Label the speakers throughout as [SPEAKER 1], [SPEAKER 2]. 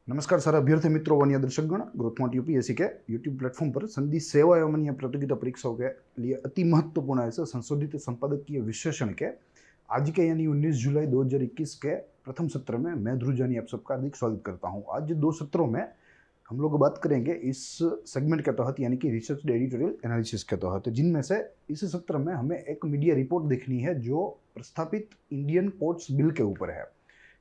[SPEAKER 1] नमस्कार सारा अभ्यर्थी मित्रों व दर्शकगण ग्रोथमोट यूपीएससी के यूट्यूब प्लेटफॉर्म पर संधि सेवा एवं अन्य प्रतियोगिता परीक्षाओं के लिए अति महत्वपूर्ण ऐसे संशोधित संपादकीय विश्लेषण के आज के यानी 19 जुलाई 2021 के प्रथम सत्र में मैं ध्रुव जानी आप सबका हार्दिक स्वागत करता हूं। आज दो सत्रों में हम लोग बात करेंगे इस सेगमेंट के तहत यानी कि रिसर्च एडिटोरियल एनालिसिस के तहत, जिनमें से इस सत्र में हमें एक मीडिया रिपोर्ट देखनी है जो प्रस्तावित इंडियन पोर्ट्स बिल के ऊपर है।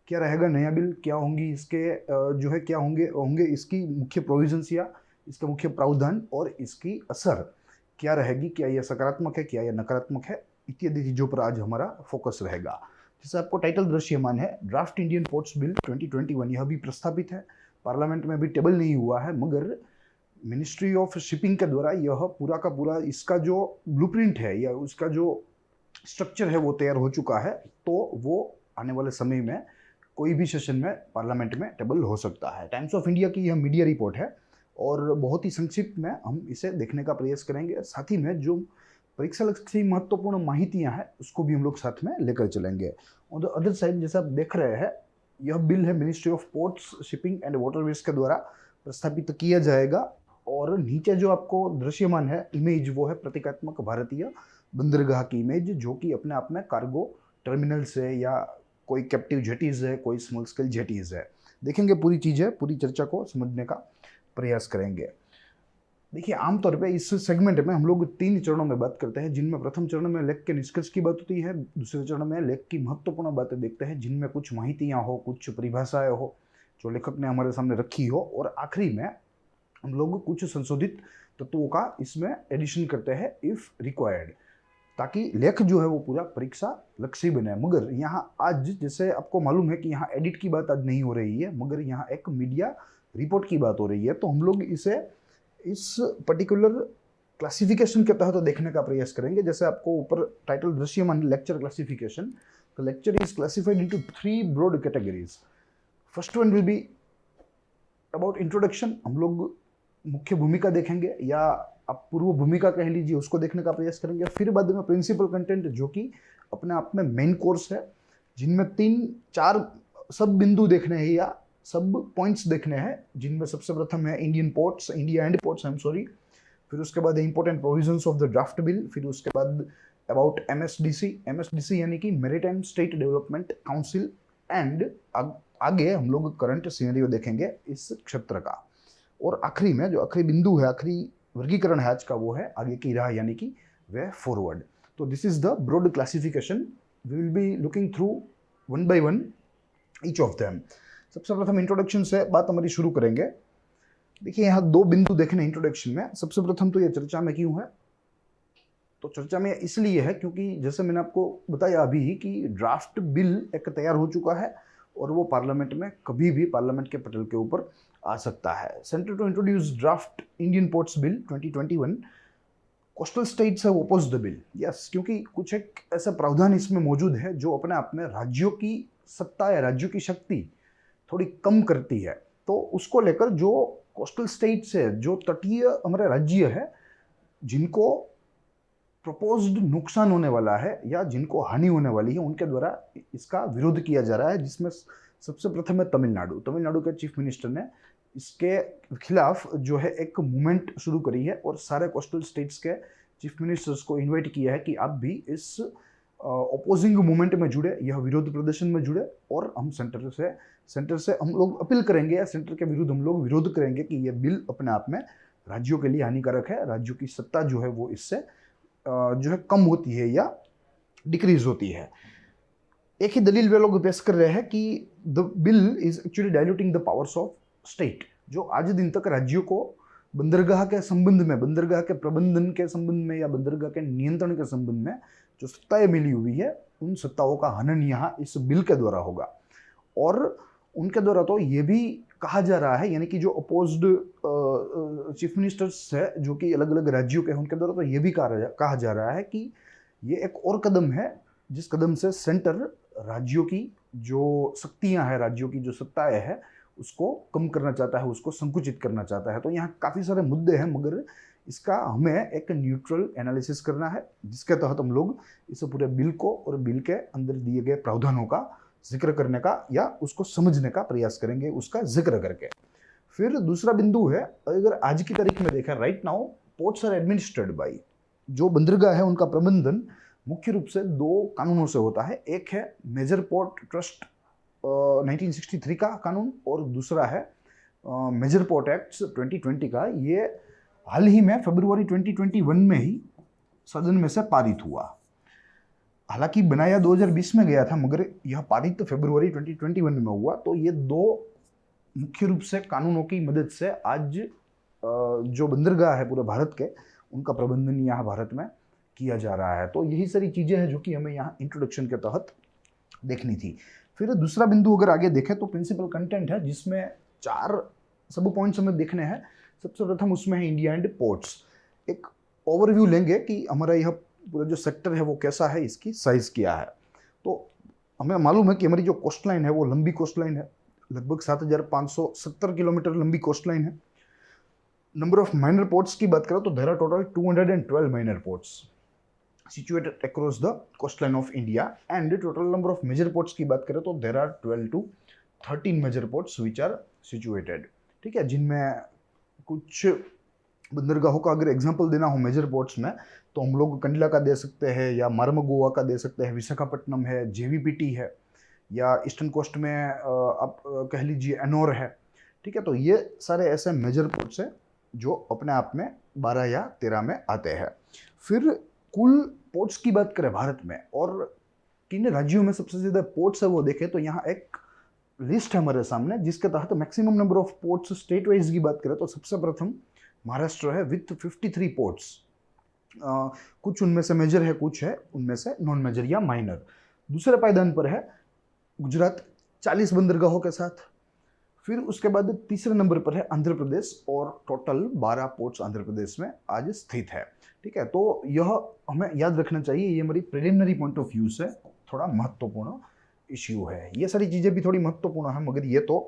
[SPEAKER 1] क्या रहेगा नया बिल, क्या होंगी इसके क्या होंगे इसकी मुख्य प्रोविजंस या इसका मुख्य प्रावधान और इसकी असर क्या रहेगी, क्या यह सकारात्मक है, क्या यह नकारात्मक है, इत्यादि चीज़ों पर आज हमारा फोकस रहेगा। जैसे आपको टाइटल दृश्यमान है, ड्राफ्ट इंडियन पोर्ट्स बिल 2021, यह भी प्रस्तावित है, पार्लियामेंट में अभी टेबल नहीं हुआ है, मगर मिनिस्ट्री ऑफ शिपिंग के द्वारा यह पूरा का पूरा इसका जो ब्लूप्रिंट है या उसका जो स्ट्रक्चर है वो तैयार हो चुका है। तो वो आने वाले समय में कोई भी सेशन में पार्लियामेंट में टेबल हो सकता है। टाइम्स ऑफ इंडिया की यह मीडिया रिपोर्ट है और बहुत ही संक्षिप्त में हम इसे देखने का प्रयास करेंगे। साथ ही में जो परीक्षा लक्षी महत्वपूर्ण माहितियां हैं उसको भी हम लोग साथ में लेकर चलेंगे। ऑन द अदर साइड जैसा आप देख रहे हैं, यह बिल है ministry of ports shipping and waterways के द्वारा प्रस्तावित किया जाएगा। और नीचे जो आपको दृश्यमान है इमेज वो है प्रतीकात्मक भारतीय बंदरगाह की इमेज, जो कि अपने आप में कार्गो टर्मिनल से या कोई कैप्टिव जेटीज है, कोई स्मॉल स्केल जेटीज है। देखेंगे पूरी चीज़ें, पूरी चर्चा को समझने का प्रयास करेंगे। देखिए, आमतौर पे इस सेगमेंट में हम लोग 3 चरणों में बात करते हैं, जिनमें प्रथम चरण में लेख के निष्कर्ष की बात होती है, दूसरे चरण में लेख की महत्वपूर्ण बातें देखते हैं जिनमें कुछ माहितियाँ हो, कुछ परिभाषाएं हो जो लेखक ने हमारे सामने रखी हो, और आखिरी में हम लोग कुछ संशोधित तत्वों का इसमें एडिशन करते हैं इफ रिक्वायर्ड, ताकि लेख जो है वो पूरा परीक्षा लक्ष्य बने। मगर यहाँ आज जैसे आपको मालूम है कि यहाँ एडिट की बात आज नहीं हो रही है, मगर यहाँ एक मीडिया रिपोर्ट की बात हो रही है, तो हम लोग इसे इस पर्टिकुलर क्लासिफिकेशन के तहत देखने का प्रयास करेंगे। जैसे आपको ऊपर टाइटल दृश्यमान लेक्चर क्लासिफिकेशन, तो lecture is classified into 3 broad categories. First one will be about introduction, हम लोग मुख्य भूमिका देखेंगे या आप पूर्व भूमिका कह लीजिए, उसको देखने का प्रयास करेंगे। फिर बाद में प्रिंसिपल कंटेंट जो कि अपने आप में मेन कोर्स है, जिनमें 3-4 सब बिंदु देखने हैं या सब पॉइंट्स देखने हैं, जिनमें सबसे प्रथम है Indian ports, India and ports, I am sorry. फिर उसके बाद important provisions of the draft bill. फिर उसके बाद अबाउट एमएसडीसी यानी कि maritime state development council. And आगे हम लोग करंट सिनेरियो देखेंगे इस क्षेत्र का। और आखिरी में जो आखिरी बिंदु है, आखिरी वर्गीकरण है आज का, वो है आगे की राह यानी कि वे फॉरवर्ड। तो this is the broad classification, we will be looking through one by one each of them. सबसे प्रथम इंट्रोडक्शन से बात हमारी शुरू करेंगे। देखिए, यहाँ 2 बिंदु देखने इंट्रोडक्शन में। सबसे प्रथम तो ये चर्चा में क्यों है, तो चर्चा में इसलिए है क्योंकि जैसे मैंने आपको बताया अभी कि ड्राफ्ट बिल एक तैयार हो चुका है और वो पार्लियामेंट में कभी भी पार्लियामेंट के पटल के ऊपर आ सकता है। Centre to introduce draft Indian ports bill 2021, coastal states have opposed the bill. Yes, क्योंकि कुछ एक ऐसा प्रावधान इसमें मौजूद है जो अपने आप में राज्यों की सत्ता या राज्यों की शक्ति थोड़ी कम करती है। तो उसको लेकर जो कोस्टल स्टेट्स है, जो तटीय हमारे राज्य है, जिनको प्रपोज्ड नुकसान होने वाला है या जिनको हानि होने वाली है, उनके द्वारा इसका विरोध किया जा रहा है, जिसमें सबसे प्रथम है तमिलनाडु के चीफ मिनिस्टर ने इसके खिलाफ जो है एक मूवमेंट शुरू करी है और सारे कोस्टल स्टेट्स के चीफ मिनिस्टर्स को इनवाइट किया है कि आप भी इस ओपोजिंग मूवमेंट में जुड़े, यह विरोध प्रदर्शन में जुड़े, और हम सेंटर से हम लोग अपील करेंगे या सेंटर के विरुद्ध हम लोग विरोध करेंगे कि यह बिल अपने आप में राज्यों के लिए हानिकारक है, राज्यों की सत्ता जो है वो इससे जो है कम होती है या डिक्रीज होती है। एक ही दलील वे लोग पेश कर रहे हैं कि the bill is actually diluting the powers of state. जो आज दिन तक राज्यों को बंदरगाह के संबंध में, बंदरगाह के प्रबंधन के संबंध में या बंदरगाह के नियंत्रण के संबंध में जो सत्ताएं मिली हुई है, उन सत्ताओं का हनन यहाँ इस बिल के द्वारा होगा। और उनके द्वारा तो ये भी कहा जा रहा है, यानी कि जो अपोज्ड चीफ मिनिस्टर्स है जो कि अलग अलग राज्यों के हैं, उनके द्वारा तो ये भी कहा जा रहा है कि ये एक और कदम है जिस कदम से सेंटर राज्यों की जो शक्तियां हैं, राज्यों की जो सत्ताएं हैं, उसको कम करना चाहता है, उसको संकुचित करना चाहता है। तो यहाँ काफ़ी सारे मुद्दे हैं, मगर इसका हमें एक न्यूट्रल एनालिसिस करना है, जिसके तहत हम लोग इस पूरे बिल को और बिल के अंदर दिए गए प्रावधानों का जिक्र करने का या उसको समझने का प्रयास करेंगे उसका जिक्र करके। फिर दूसरा बिंदु है, अगर आज की तारीख में देखा, right now ports are administered by, जो बंदरगाह है उनका प्रबंधन मुख्य रूप से दो कानूनों से होता है। एक है मेजर पोर्ट ट्रस्ट 1963 का कानून और दूसरा है मेजर पोर्ट एक्ट 2020 का। ये हाल ही में फरवरी 2021 में ही सदन में से पारित हुआ। हालांकि बनाया 2020 में गया था, मगर यह पारित फरवरी 2021 में हुआ। तो ये दो मुख्य रूप से कानूनों की मदद से आज जो बंदरगाह है पूरे भारत के, उनका प्रबंधन यहाँ भारत में किया जा रहा है। तो यही सारी चीज़ें हैं जो कि हमें यहाँ इंट्रोडक्शन के तहत देखनी थी। फिर दूसरा बिंदु अगर आगे देखें तो प्रिंसिपल कंटेंट है, जिसमें 4 सब पॉइंट्स हमें देखने हैं। सबसे प्रथम उसमें है इंडिया एंड पोर्ट्स। एक ओवरव्यू लेंगे कि हमारा यह पूरा जो सेक्टर है वो कैसा है, इसकी साइज क्या है। तो हमें मालूम है कि हमारी जो कोस्ट लाइन है वो लंबी कोस्ट लाइन है, लगभग 7570 किलोमीटर लंबी कोस्ट लाइन है। नंबर ऑफ माइनर पोर्ट्स की बात करें तो there are total 212 minor ports situated across the coastline of India, and total number of major ports की बात करें तो there are 12 to 13 major ports which are situated। ठीक है, जिनमें कुछ बंदरगाहों का अगर एग्जांपल देना हो मेजर पोर्ट्स में, तो हम लोग कंडला का दे सकते हैं, या मारमगोवा का दे सकते हैं, विशाखापट्टनम है, जेवीपीटी है, या ईस्टर्न कोस्ट में आप कह लीजिए एनोर है। ठीक है, तो ये सारे ऐसे मेजर पोर्ट्स हैं जो अपने आप में 12 या 13 में आते हैं। फिर कुल पोर्ट्स की बात करें भारत में और किन राज्यों में सबसे ज़्यादा पोर्ट्स है वो देखें, तो यहाँ एक लिस्ट है हमारे सामने, जिसके तहत maximum number of ports state wise की बात करें तो सबसे प्रथम महाराष्ट्र है विथ 53 पोर्ट्स। कुछ उनमें से मेजर है, कुछ है उनमें से नॉन मेजर या माइनर। दूसरे पायदान पर है गुजरात 40 बंदरगाहों के साथ। फिर उसके बाद तीसरे नंबर पर है आंध्र प्रदेश, और टोटल 12 पोर्ट्स आंध्र प्रदेश में आज स्थित है। ठीक है, तो यह हमें याद रखना चाहिए, ये हमारी प्रिलिमिनरी पॉइंट ऑफ व्यू से थोड़ा महत्वपूर्ण इश्यू है। ये सारी चीज़ें भी थोड़ी महत्वपूर्ण है, मगर ये तो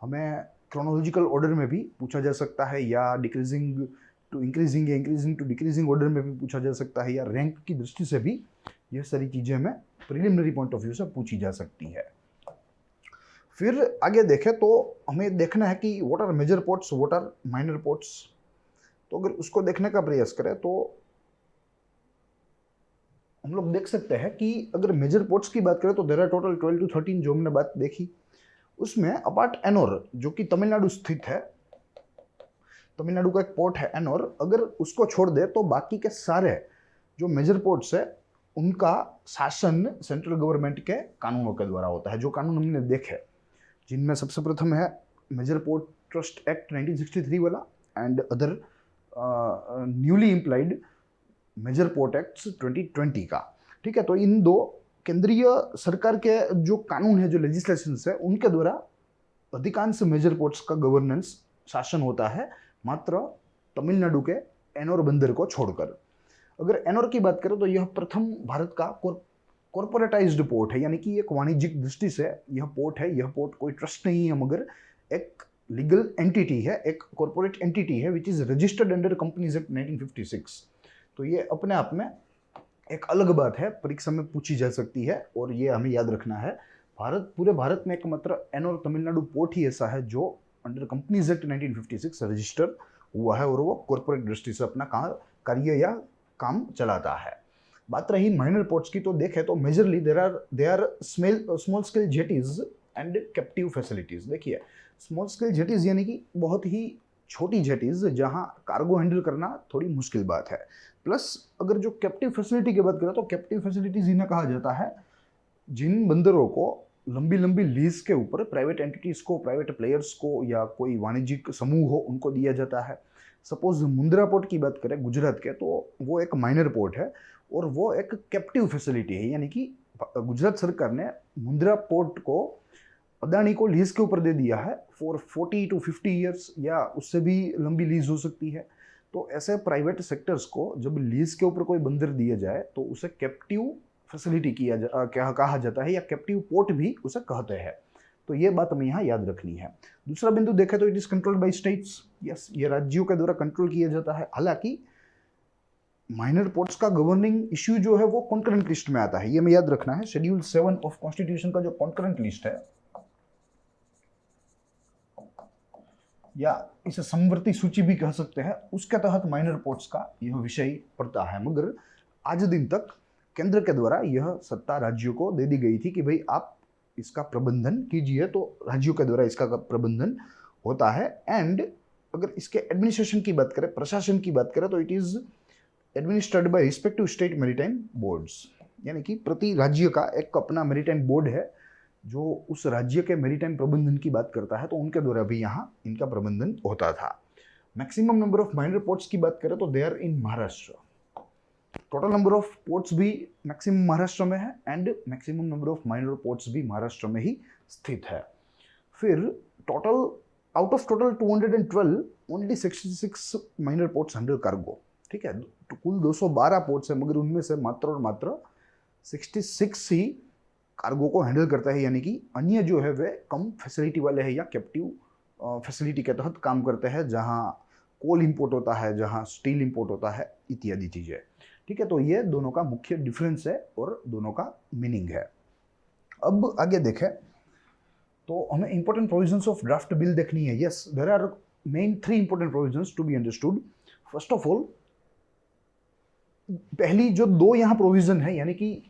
[SPEAKER 1] हमें क्रोनोलॉजिकल ऑर्डर में भी पूछा जा सकता है, या डिक्रीजिंग टू इंक्रीजिंग या इंक्रीजिंग टू डिक्रीजिंग ऑर्डर में भी पूछा जा सकता है, या रैंक की दृष्टि से भी ये सारी चीज़ें हमें प्रिलिमिनरी पॉइंट ऑफ व्यू से पूछी जा सकती है। फिर आगे देखें तो हमें देखना है कि what are major ports, what are minor ports. तो अगर उसको देखने का प्रयास करें तो हम लोग देख सकते हैं कि अगर मेजर पोर्ट्स की बात करें तो देयर आर टोटल 12 to 13 जो हमने बात देखी, उसमें अपार्ट एनोर जो कि तमिलनाडु स्थित है, तमिलनाडु का एक पोर्ट है एनोर, अगर उसको छोड़ दे तो बाकी के सारे जो मेजर पोर्ट्स है उनका शासन सेंट्रल गवर्नमेंट के कानूनों के द्वारा होता है। जो कानून हमने देखे, जिनमें सबसे प्रथम है मेजर पोर्ट ट्रस्ट एक्ट 1963 वाला, and other newly implied major port act 2020 का। ठीक है, तो इन दो केंद्रीय सरकार के जो कानून है, जो लेजिस्लेशंस है, उनके द्वारा अधिकांश मेजर पोर्ट्स का गवर्नेंस शासन होता है, मात्र तमिलनाडु के एनोर बंदर को छोड़कर। अगर एनोर की बात करें तो यह प्रथम भारत का कॉर्पोरेटाइज्ड पोर्ट है, यानी कि एक वाणिज्यिक दृष्टि से यह पोर्ट है। यह पोर्ट कोई ट्रस्ट नहीं है, मगर एक लीगल एंटिटी है, एक कॉर्पोरेट एंटिटी है, which is registered under companies act 1956। तो ये अपने आप में एक अलग बात है, परीक्षा में पूछी जा सकती है, और ये हमें याद रखना है। पूरे भारत में एकमात्र एनोर तमिलनाडु पोर्ट ही ऐसा है जो अंडर कंपनीज एक्ट 1956 रजिस्टर हुआ है, और वो कॉर्पोरेट दृष्टि से अपना कार्य या काम चलाता है। बात रही माइनर पोर्ट्स की, तो देखें तो majorly they are small scale jetties and captive facilities. देखिए, स्मॉल स्केल जेटीज यानी कि बहुत ही छोटी जेटीज जहां कार्गो हैंडल करना थोड़ी मुश्किल बात है। प्लस अगर जो कैप्टिव फैसिलिटी की बात करें तो कैप्टिव फैसिलिटीज इन्हें कहा जाता है जिन बंदरों को लंबी लंबी लीज के ऊपर प्राइवेट एंटिटीज को, प्राइवेट प्लेयर्स को, या कोई वाणिज्यिक समूह हो, उनको दिया जाता है। सपोज मुंद्रा पोर्ट की बात करें गुजरात के, तो वो एक माइनर पोर्ट है और वो एक कैप्टिव फैसिलिटी है, यानी कि गुजरात सरकार ने मुंद्रा पोर्ट को अदानी को लीज के ऊपर दे दिया है फॉर 40 to 50 ईयर्स, या उससे भी लंबी लीज हो सकती है। तो ऐसे प्राइवेट सेक्टर्स को जब लीज के ऊपर कोई बंदर दिया जाए तो उसे कैप्टिव फैसिलिटी कहा जाता है, या कैप्टिव पोर्ट भी उसे कहते हैं। तो ये बात हमें यहाँ याद रखनी है। दूसरा बिंदु देखें तो it is controlled by states. Yes, ये राज्यों के द्वारा कंट्रोल किया जाता है। हालांकि माइनर पोर्ट्स का गवर्निंग इश्यू जो है वो कॉन्करेंट लिस्ट में आता है, ये हमें याद रखना है। शेड्यूल 7 ऑफ कॉन्स्टिट्यूशन का जो कॉन्करेंट लिस्ट है या इसे समवर्ती सूची भी कह सकते हैं, उसके तहत माइनर पोर्ट्स का यह विषय पड़ता है। मगर आज दिन तक केंद्र के द्वारा यह सत्ता राज्यों को दे दी गई थी कि भाई आप इसका प्रबंधन कीजिए, तो राज्यों के द्वारा इसका प्रबंधन होता है। एंड अगर इसके एडमिनिस्ट्रेशन की बात करें, प्रशासन की बात करें, तो it is administered by respective state maritime boards, यानी कि प्रति राज्य का एक अपना मैरीटाइम बोर्ड है जो उस राज्य के मैरीटाइम प्रबंधन की बात करता है, तो उनके द्वारा भी यहाँ इनका प्रबंधन होता था। Maximum number of minor ports की बात करें तो they are in Maharashtra. Total number of ports भी मैक्सिमम महाराष्ट्र में है and maximum number of minor ports भी महाराष्ट्र में ही स्थित है। फिर total out of total 212 only 66 minor ports handle cargo. ठीक है, तो कुल 212 पोर्ट्स है, मगर उनमें से मात्र और मात्र 66 ही कार्गो को हैंडल करता है, यानी कि अन्य जो है वे कम फैसिलिटी वाले हैं या कैप्टिव फैसिलिटी के तहत काम करते हैं, जहां कोल इंपोर्ट होता है, जहां स्टील इंपोर्ट होता है, इत्यादि चीजें। ठीक है, तो ये दोनों का मुख्य डिफरेंस है और दोनों का मीनिंग है। अब आगे देखें तो हमें important provisions of draft bill देखनी है। Yes, there are main 3 important provisions to be understood. First of all, पहली जो 2 यहाँ प्रोविजन है, यानी कि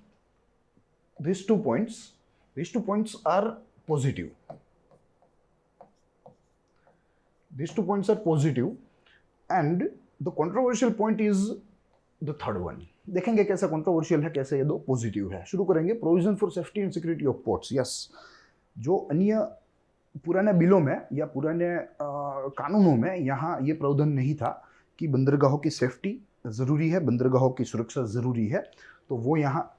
[SPEAKER 1] these two points are positive. These 2 points are positive and the controversial point is the third one. देखेंगे कैसा controversial है, कैसे ये 2 पॉजिटिव है। शुरू करेंगे provision for safety and security of ports. Yes, जो अन्य पुराने बिलों में या पुराने कानूनों में यहाँ ये प्रावधान नहीं था कि बंदरगाहों की सेफ्टी जरूरी है, बंदरगाहों की सुरक्षा जरूरी है, तो वो यहाँ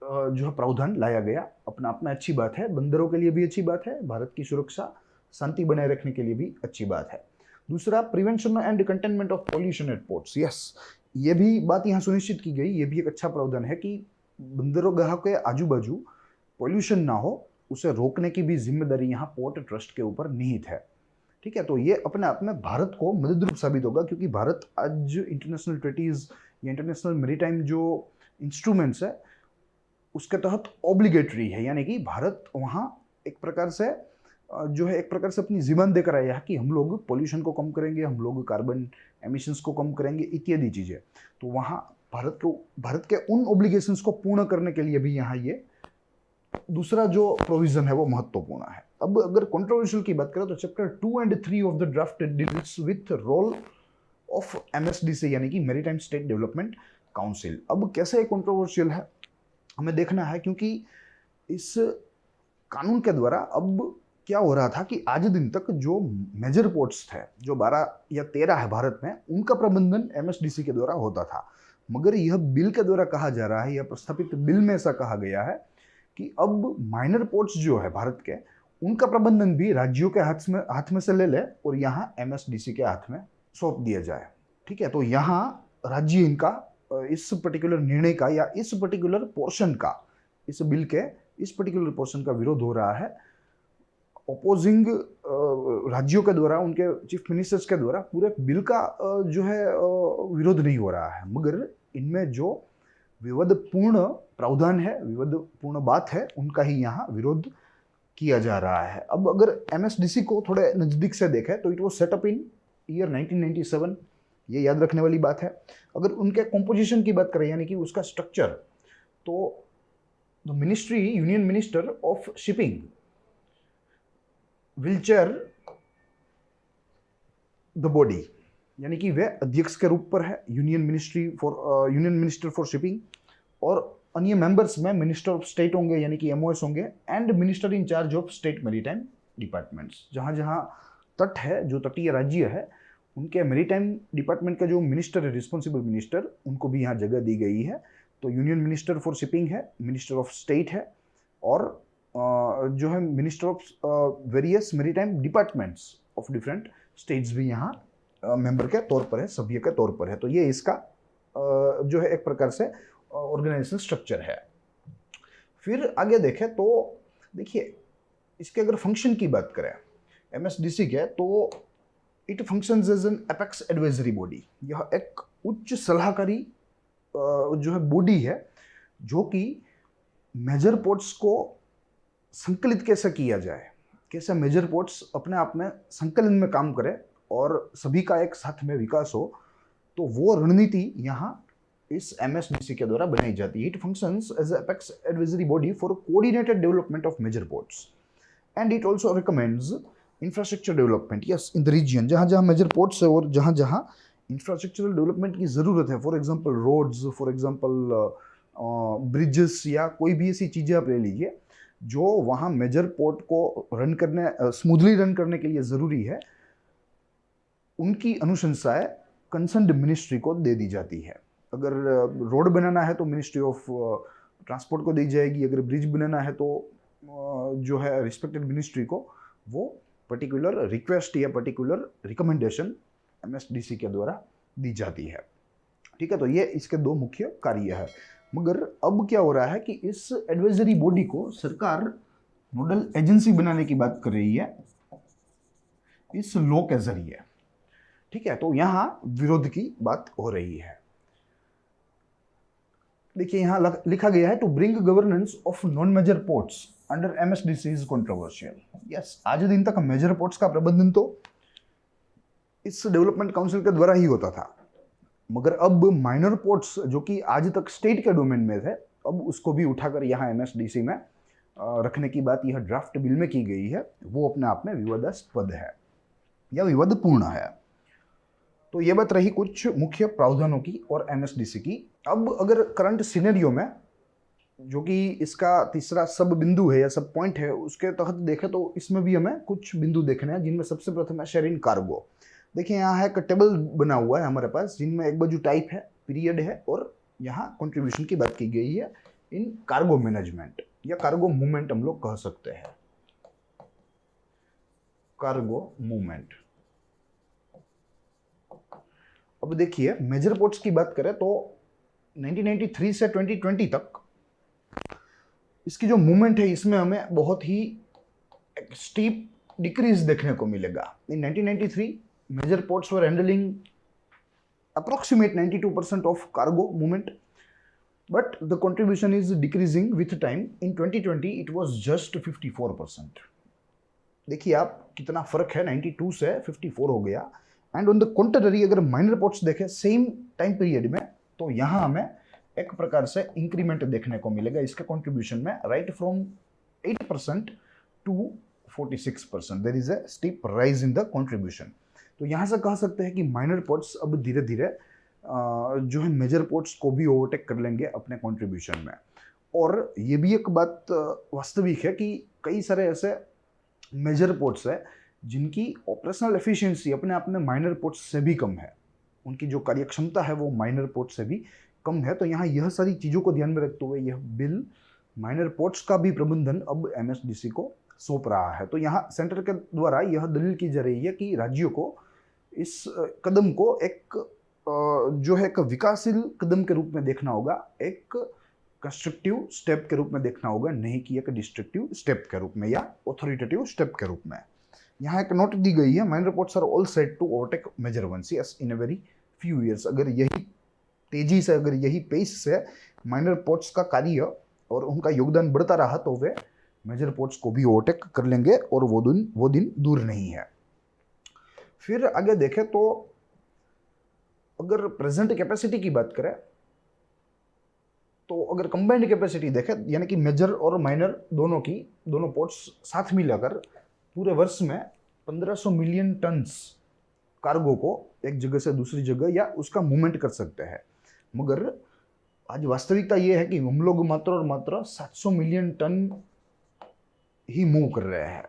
[SPEAKER 1] जो है प्रावधान लाया गया। अपना अपना अच्छी बात है, बंदरों के लिए भी अच्छी बात है, भारत की सुरक्षा शांति बनाए रखने के लिए भी अच्छी बात है। दूसरा, prevention and containment of pollution at ports. Yes, ये भी बात यहाँ सुनिश्चित की गई, ये भी एक अच्छा प्रावधान है कि बंदरगाह के आजू बाजू पॉल्यूशन ना हो, उसे रोकने की भी जिम्मेदारी यहाँ पोर्ट ट्रस्ट के ऊपर निहित है। ठीक है, तो ये अपने आप में भारत को मददरूप साबित होगा, क्योंकि भारत आज इंटरनेशनल ट्रीटीज या इंटरनेशनल मैरीटाइम जो इंस्ट्रूमेंट्स है उसके तहत ऑब्लिगेटरी है, यानी कि भारत वहाँ एक प्रकार से जो है एक प्रकार से अपनी जीवन देकर आया है कि हम लोग पोल्यूशन को कम करेंगे, हम लोग कार्बन एमिशंस को कम करेंगे, इत्यादि चीज़ें। तो वहाँ भारत के उन ऑब्लिगेशंस को पूर्ण करने के लिए भी यहाँ ये दूसरा जो प्रोविजन है वो महत्वपूर्ण है। अब अगर कंट्रोवर्शियल की बात करें तो chapter 2 and 3 of the draft deals with role of MSDC, यानी कि मैरीटाइम स्टेट डेवलपमेंट काउंसिल। अब कैसे कंट्रोवर्शियल है हमें देखना है, क्योंकि इस कानून के द्वारा अब क्या हो रहा था कि आज दिन तक जो मेजर पोर्ट्स थे, जो 12 या 13 है भारत में, उनका प्रबंधन MSDC के द्वारा होता था। मगर यह बिल के द्वारा कहा जा रहा है, यह प्रस्तावित बिल में ऐसा कहा गया है कि अब माइनर पोर्ट्स जो है भारत के, उनका प्रबंधन भी राज्यों के हाथ में से ले ले और यहाँ MSDC के हाथ में सौंप दिया जाए। ठीक है, तो यहाँ राज्य इनका इस पर्टिकुलर निर्णय का या इस पर्टिकुलर पोर्शन का, इस बिल के इस पर्टिकुलर पोर्शन का विरोध हो रहा है। अपोजिंग राज्यों के द्वारा, उनके चीफ मिनिस्टर्स के द्वारा पूरे बिल का जो है विरोध नहीं हो रहा है, मगर इनमें जो विवादपूर्ण प्रावधान है, विवादपूर्ण बात है, उनका ही यहाँ विरोध किया जा रहा है। अब अगर MSDC को थोड़े नज़दीक से देखें तो it was setup in year 1997, ये याद रखने वाली बात है। अगर उनके कॉम्पोजिशन की बात करें, यानी कि उसका स्ट्रक्चर, तो the ministry, union minister of shipping will chair the body, यानी कि वे अध्यक्ष के रूप पर है यूनियन मिनिस्टर फॉर शिपिंग, और अन्य मेंबर्स में मिनिस्टर ऑफ स्टेट होंगे, यानी कि MOS होंगे, and minister in charge of state maritime departments. जहाँ जहाँ तट है, जो तटीय राज्य है, उनके मैरीटाइम डिपार्टमेंट का जो मिनिस्टर है, रिस्पॉन्सिबल मिनिस्टर, उनको भी यहाँ जगह दी गई है। तो यूनियन मिनिस्टर फॉर शिपिंग है, मिनिस्टर ऑफ स्टेट है, और जो है minister of various maritime departments of different states भी यहाँ मेंबर के तौर पर है, सभ्य के तौर पर है। तो ये इसका जो है एक प्रकार से ऑर्गेनाइजेशन स्ट्रक्चर है। फिर आगे देखें तो देखिए, इसके अगर फंक्शन की बात करें MSDC के, तो it functions as an apex advisory body. यह एक उच्च सलाहकारी जो है बॉडी है जो कि मेजर पोर्ट्स को संकलित कैसे किया जाए, कैसे मेजर पोर्ट्स अपने आप में संकलन में काम करे और सभी का एक साथ में विकास हो, तो वो रणनीति यहाँ इस MSDC के द्वारा बनाई जाती है. It functions as apex advisory body for coordinated development of major ports and it also recommends infrastructure development yes in the region. जहाँ जहाँ मेजर पोर्ट्स है और जहाँ जहाँ इंफ्रास्ट्रक्चरल डेवलपमेंट की ज़रूरत है, for example roads, for example bridges या कोई भी ऐसी चीज़ें आप ले लीजिए जो वहाँ मेजर पोर्ट को रन करने स्मूथली रन करने के लिए ज़रूरी है, उनकी अनुशंसाएं कंसर्न्ड मिनिस्ट्री को दे दी जाती है. अगर रोड बनाना है तो मिनिस्ट्री ऑफ ट्रांसपोर्ट को दी जाएगी, अगर ब्रिज बनाना है तो जो है रिस्पेक्टेड मिनिस्ट्री को वो पर्टिकुलर रिक्वेस्ट या पर्टिकुलर रिकमेंडेशन MSDC के द्वारा दी जाती है. ठीक है, तो ये इसके दो मुख्य कार्य है. मगर अब क्या हो रहा है कि इस एडवाइजरी बॉडी को सरकार नोडल एजेंसी बनाने की बात कर रही है इस लॉ के जरिए. ठीक है, तो यहाँ विरोध की बात हो रही है. देखिए यहाँ लिखा गया है to bring governance of non major ports under MSDC is controversial. Yes, आज दिन तक मेजर पोर्ट्स का प्रबंधन तो इस डेवलपमेंट काउंसिल के द्वारा ही होता था, मगर अब माइनर पोर्ट्स जो कि आज तक स्टेट के डोमेन में थे, अब उसको भी उठाकर यहाँ MSDC में रखने की बात यह ड्राफ्ट बिल में की गई है. वो अपने आप में विवादास्पद है या विवादपूर्ण है. तो ये बात रही कुछ मुख्य प्रावधानों की और MSDC की. अब अगर करंट सिनेरियो में जो कि इसका तीसरा सब बिंदु है या सब पॉइंट है, उसके तहत देखें तो इसमें भी हमें कुछ बिंदु देखने हैं, जिनमें सबसे प्रथम है शेयर इन कार्गो. देखिए यहाँ है टेबल बना हुआ है हमारे पास, जिनमें एक बाजू टाइप है, पीरियड है और यहाँ कंट्रीब्यूशन की बात की गई है इन कार्गो मैनेजमेंट या कार्गो मूवमेंट हम लोग कह सकते हैं. Cargo movement. अब देखिए मेजर पोर्ट्स की बात करें तो 1993 से 2020 तक इसकी जो मूवमेंट है इसमें हमें बहुत ही एक स्टीप डिक्रीज देखने को मिलेगा. इन 1993 major ports were handling approximate 92% of cargo movement, but the contribution is decreasing with time. In 2020 it was just 54%. देखिए आप कितना फर्क है, 92 से 54 हो गया. एंड ऑन द कॉन्ट्ररी अगर माइनर पोर्ट्स देखें सेम टाइम पीरियड में, तो यहाँ हमें एक प्रकार से इंक्रीमेंट देखने को मिलेगा इसके कंट्रीब्यूशन में, right from 8% to 46%. There is a steep rise in the contribution. तो यहाँ से कह सकते हैं कि माइनर पोर्ट्स अब धीरे धीरे जो है मेजर पोर्ट्स को भी ओवरटेक कर लेंगे अपने कंट्रीब्यूशन में. और ये भी एक बात वास्तविक है कि कई सारे ऐसे मेजर पोर्ट्स है जिनकी ऑपरेशनल एफिशिएंसी अपने आप में माइनर पोर्ट्स से भी कम है, उनकी जो कार्यक्षमता है वो माइनर पोर्ट्स से भी कम है. तो यहाँ यह सारी चीज़ों को ध्यान में रखते हुए यह बिल माइनर पोर्ट्स का भी प्रबंधन अब MSDC को सौंप रहा है. तो यहाँ सेंटर के द्वारा यह दलील की जा रही है कि राज्यों को इस कदम को एक जो है एक विकासशील कदम के रूप में देखना होगा, एक कंस्ट्रक्टिव स्टेप के रूप में देखना होगा, नहीं कि एक डिस्ट्रक्टिव स्टेप के रूप में या ऑथोरिटेटिव स्टेप के रूप में. यहाँ एक नोट दी गई है, minor ports are all set to overtake major ones yes in a very few years. अगर यही तेजी से, अगर यही पेस से माइनर पोर्ट्स का कार्य और उनका योगदान बढ़ता रहा तो वे मेजर पोर्ट्स को भी ओवरटेक कर लेंगे और वो दिन दूर नहीं है. फिर आगे देखें तो अगर प्रेजेंट कैपेसिटी की बात करें तो अगर कंबाइंड कैपेसिटी देखें, यानी कि मेजर और माइनर दोनों पोर्ट्स साथ मिलाकर पूरे वर्ष में 1500 मिलियन टन्स कार्गो को एक जगह से दूसरी जगह या उसका मूवमेंट कर सकते हैं. मगर आज वास्तविकता ये है कि हम लोग मात्र और मात्र 700 मिलियन टन ही मूव कर रहे हैं,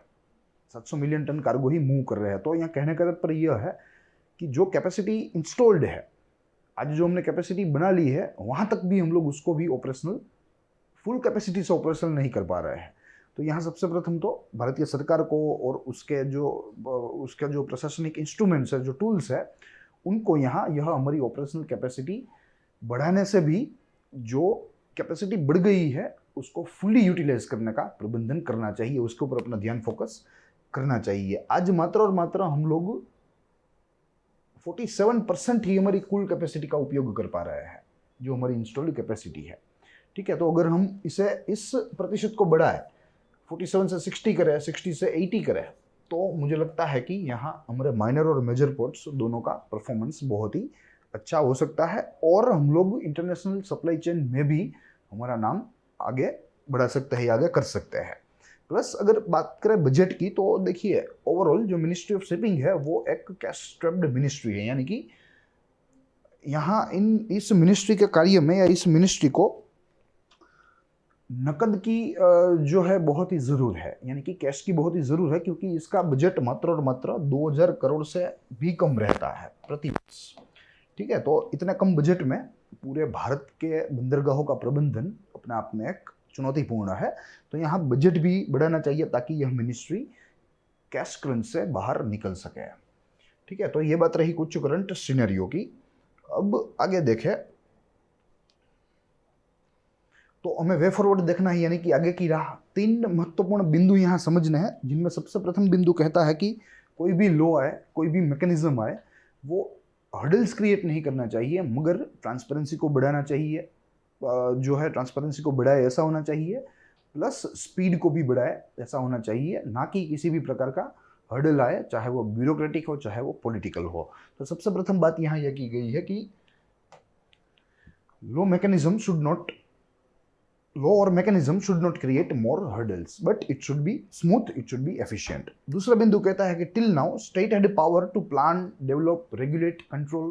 [SPEAKER 1] 700 मिलियन टन कार्गो ही मूव कर रहे हैं. तो यहाँ कहने का तात्पर्य यह है कि जो कैपेसिटी इंस्टॉल्ड है, आज जो हमने कैपेसिटी बना ली है, वहाँ तक भी हम लोग उसको भी ऑपरेशनल फुल कैपेसिटी से ऑपरेशनल नहीं कर पा रहे हैं. तो यहाँ सबसे प्रथम तो भारतीय सरकार को और उसके जो प्रशासनिक इंस्ट्रूमेंट्स है, जो टूल्स है, उनको यहाँ यह हमारी ऑपरेशनल कैपेसिटी बढ़ाने से भी जो कैपेसिटी बढ़ गई है उसको फुली यूटिलाइज करने का प्रबंधन करना चाहिए, उसके ऊपर अपना ध्यान फोकस करना चाहिए. आज मात्र और मात्र हम लोग 47% ही हमारी कुल कैपेसिटी का उपयोग कर पा रहे हैं. जो हमारी इंस्टॉल्ड कैपेसिटी है। ठीक है, तो अगर हम इसे इस प्रतिशत को बढ़ाए 47 से 60 करें, 60 से 80 करें, तो मुझे लगता है कि यहाँ हमारे माइनर और मेजर पोर्ट्स दोनों का परफॉर्मेंस बहुत ही अच्छा हो सकता है और हम लोग इंटरनेशनल सप्लाई चेन में भी हमारा नाम आगे बढ़ा सकते हैं, आगे कर सकते हैं। प्लस अगर बात करें बजट की, तो देखिए ओवरऑल जो मिनिस्ट्री ऑफ शिपिंग है वो एक कैश स्ट्रैप्ड मिनिस्ट्री है, यानी कि यहाँ इस मिनिस्ट्री के कार्य में या इस मिनिस्ट्री को नकद की जो है बहुत ही ज़रूर है, यानी कि कैश की बहुत ही ज़रूर है, क्योंकि इसका बजट मात्र और मात्र 2000 करोड़ से भी कम रहता है प्रति वर्ष। ठीक है, तो इतने कम बजट में पूरे भारत के बंदरगाहों का प्रबंधन अपने आप में एक चुनौतीपूर्ण है। तो यहाँ बजट भी बढ़ाना चाहिए ताकि यह मिनिस्ट्री कैश क्रंच से बाहर निकल सके। ठीक है, तो ये बात रही कुछ करंट सिनेरियो की। अब आगे देखें तो हमें वे फॉरवर्ड देखना है, यानी कि आगे की राह। 3 महत्वपूर्ण बिंदु यहाँ समझने हैं, जिनमें सबसे प्रथम बिंदु कहता है कि कोई भी लॉ आए, कोई भी मैकेनिज्म आए, वो हर्डल्स क्रिएट नहीं करना चाहिए, मगर ट्रांसपेरेंसी को बढ़ाना चाहिए। जो है ट्रांसपेरेंसी को बढ़ाए ऐसा होना चाहिए, प्लस स्पीड को भी बढ़ाए ऐसा होना चाहिए, ना कि किसी भी प्रकार का हर्डल आए, चाहे वो ब्यूरोक्रेटिक हो चाहे वो पॉलिटिकल हो। तो सबसे प्रथम बात यहाँ यह की गई है कि law or mechanism should not create more hurdles, but it should be smooth, it should be efficient. दूसरा बिंदु कहता है कि till now state had power to plan, develop, regulate, control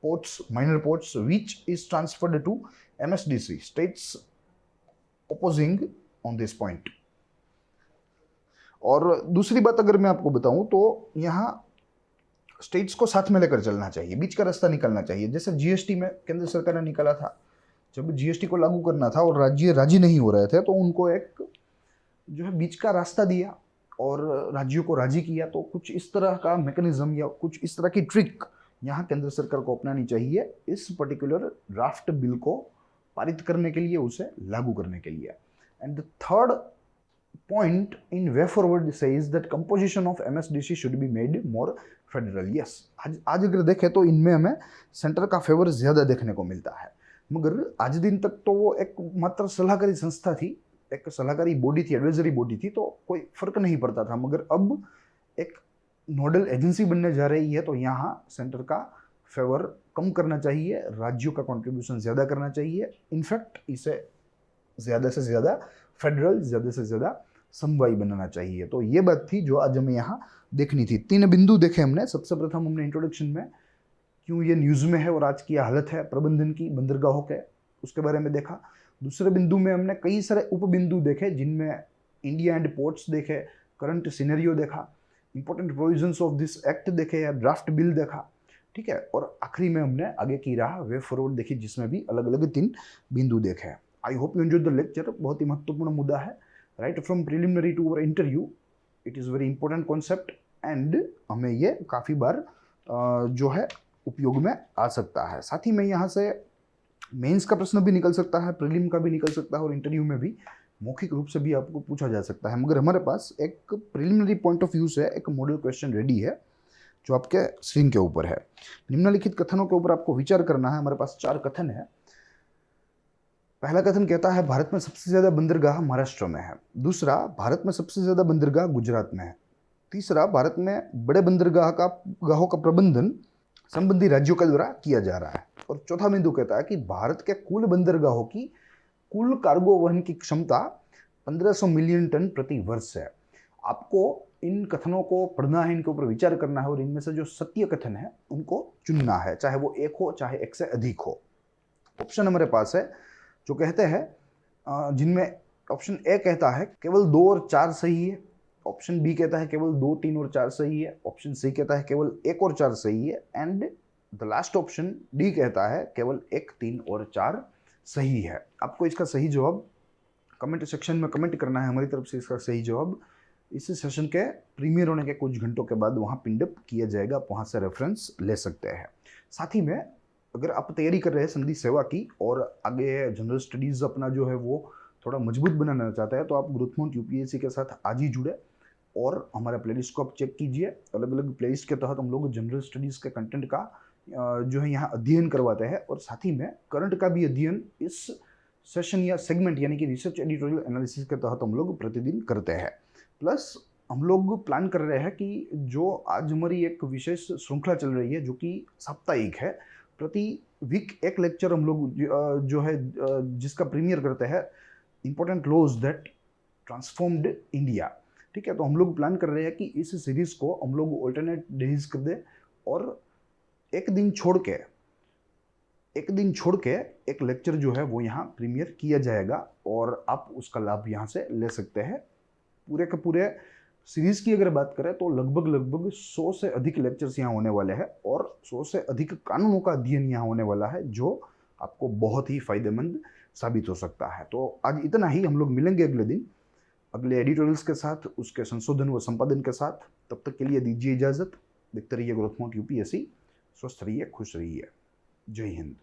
[SPEAKER 1] ports, minor ports, which is transferred to MSDC. States opposing on this point. और दूसरी बात अगर मैं आपको बताऊं तो यहाँ स्टेट्स को साथ में लेकर चलना चाहिए, बीच का रास्ता निकलना चाहिए। जैसे जीएसटी में केंद्र सरकार ने निकाला था, जब जीएसटी को लागू करना था और राज्य राजी नहीं हो रहे थे, तो उनको एक जो है बीच का रास्ता दिया और राज्यों को राजी किया। तो कुछ इस तरह का मैकेनिज्म या कुछ इस तरह की ट्रिक यहाँ केंद्र सरकार को अपनानी चाहिए इस पर्टिकुलर ड्राफ्ट बिल को पारित करने के लिए, उसे लागू करने के लिए। And the third point in way forward says that composition of MSDC should be made more federal. Yes, आज अगर देखें तो इनमें हमें सेंटर का फेवर ज़्यादा देखने को मिलता है, मगर आज दिन तक तो वो एक मात्र सलाहकारी संस्था थी, एक सलाहकारी बॉडी थी, एडवाइजरी बॉडी थी, तो कोई फर्क नहीं पड़ता था। मगर अब एक नोडल एजेंसी बनने जा रही है, तो यहाँ सेंटर का फेवर कम करना चाहिए, राज्यों का कंट्रीब्यूशन ज़्यादा करना चाहिए, इनफैक्ट इसे ज़्यादा से ज़्यादा फेडरल, ज़्यादा से ज़्यादा समवायी बनाना चाहिए। तो ये बात थी जो आज हमें यहाँ देखनी थी। 3 बिंदु देखे हमने। सबसे प्रथम हमने इंट्रोडक्शन में क्यों ये न्यूज़ में है और आज की हालत है प्रबंधन की बंदरगाहों के, उसके बारे में देखा। दूसरे बिंदु में हमने कई सारे उप बिंदु देखे, जिनमें इंडिया एंड पोर्ट्स देखे, करंट सिनेरियो देखा, important provisions of this act देखे या ड्राफ्ट बिल देखा। ठीक है, और आखिरी में हमने आगे की राह, वे फॉरवर्ड देखी, जिसमें भी अलग अलग 3 बिंदु देखे। I hope you enjoyed the lecture. बहुत ही महत्वपूर्ण मुद्दा है, right from preliminary to our interview. It is very important concept and हमें ये काफ़ी बार जो है उपयोग में आ सकता है। साथ ही में यहाँ से मेंस का प्रश्न भी निकल सकता है, प्रीलिम का भी निकल सकता है, और इंटरव्यू में भी मौखिक रूप से भी आपको पूछा जा सकता है। मगर हमारे पास एक प्रिलिमिनरी पॉइंट ऑफ व्यू से एक मॉडल क्वेश्चन रेडी है, जो आपके स्क्रीन के ऊपर है। निम्नलिखित कथनों के ऊपर आपको विचार करना है। हमारे पास 4 कथन है। पहला कथन कहता है भारत में सबसे ज़्यादा बंदरगाह महाराष्ट्र में है। दूसरा, भारत में सबसे ज़्यादा बंदरगाह गुजरात में है। तीसरा, भारत में बड़े बंदरगाहों का प्रबंधन संबंधी राज्यों के द्वारा किया जा रहा है। और चौथा बिंदु कहता है कि भारत के कुल बंदरगाहों की कुल कार्गो वहन की क्षमता 1500 मिलियन टन प्रति वर्ष है। आपको इन कथनों को पढ़ना है, इनके ऊपर विचार करना है और इनमें से जो सत्य कथन है उनको चुनना है, चाहे वो 1 हो चाहे 1 से अधिक हो। ऑप्शन हमारे पास है जो कहते हैं, जिनमें ऑप्शन ए कहता है केवल 2 और 4 सही है, ऑप्शन बी कहता है केवल 2, 3 और 4 सही है, ऑप्शन सी कहता है केवल 1 और 4 सही है, and the last option D कहता है केवल 1, 3 और 4 सही है। आपको इसका सही जवाब कमेंट सेक्शन में कमेंट करना है। हमारी तरफ से इसका सही जवाब इस सेशन के प्रीमियर होने के कुछ घंटों के बाद वहाँ पिंडअप किया जाएगा, आप वहाँ से रेफरेंस ले सकते हैं। साथ ही में अगर आप तैयारी कर रहे हैं संधि सेवा की और आगे जनरल स्टडीज़ अपना जो है वो थोड़ा मजबूत बनाना चाहते हैं, तो आप ग्रोथ माउंट यूपीएससी के साथ आज ही जुड़े और हमारे प्लेलिस्ट को आप चेक कीजिए। अलग अलग प्लेलिस्ट के तहत हम लोग जनरल स्टडीज़ के कंटेंट का जो है यहाँ अध्ययन करवाते हैं और साथ ही में करंट का भी अध्ययन इस सेशन या सेगमेंट यानी कि रिसर्च एडिटोरियल एनालिसिस के तहत हम लोग प्रतिदिन करते हैं। प्लस हम लोग प्लान कर रहे हैं कि जो आज हमारी एक विशेष श्रृंखला चल रही है जो कि साप्ताहिक है, प्रति वीक एक लेक्चर हम लोग जो है जिसका प्रीमियर करते हैं, important laws that transformed India. ठीक है, तो हम लोग प्लान कर रहे हैं कि इस सीरीज को हम लोग ऑल्टरनेट डेज कर दे और एक दिन छोड़ के एक लेक्चर जो है वो यहाँ प्रीमियर किया जाएगा और आप उसका लाभ यहाँ से ले सकते हैं। पूरे के पूरे सीरीज की अगर बात करें तो लगभग 100 से अधिक लेक्चर्स यहाँ होने वाले हैं और 100 से अधिक कानूनों का अध्ययन यहाँ होने वाला है जो आपको बहुत ही फायदेमंद साबित हो सकता है। तो आज इतना ही, हम लोग मिलेंगे अगले दिन अगले एडिटोरियल्स के साथ, उसके संशोधन व संपादन के साथ। तब तक के लिए दीजिए इजाजत। देखते रहिए ग्रोथ मॉन्ट यूपीएससी। स्वस्थ रहिए, खुश रहिए। जय हिंद।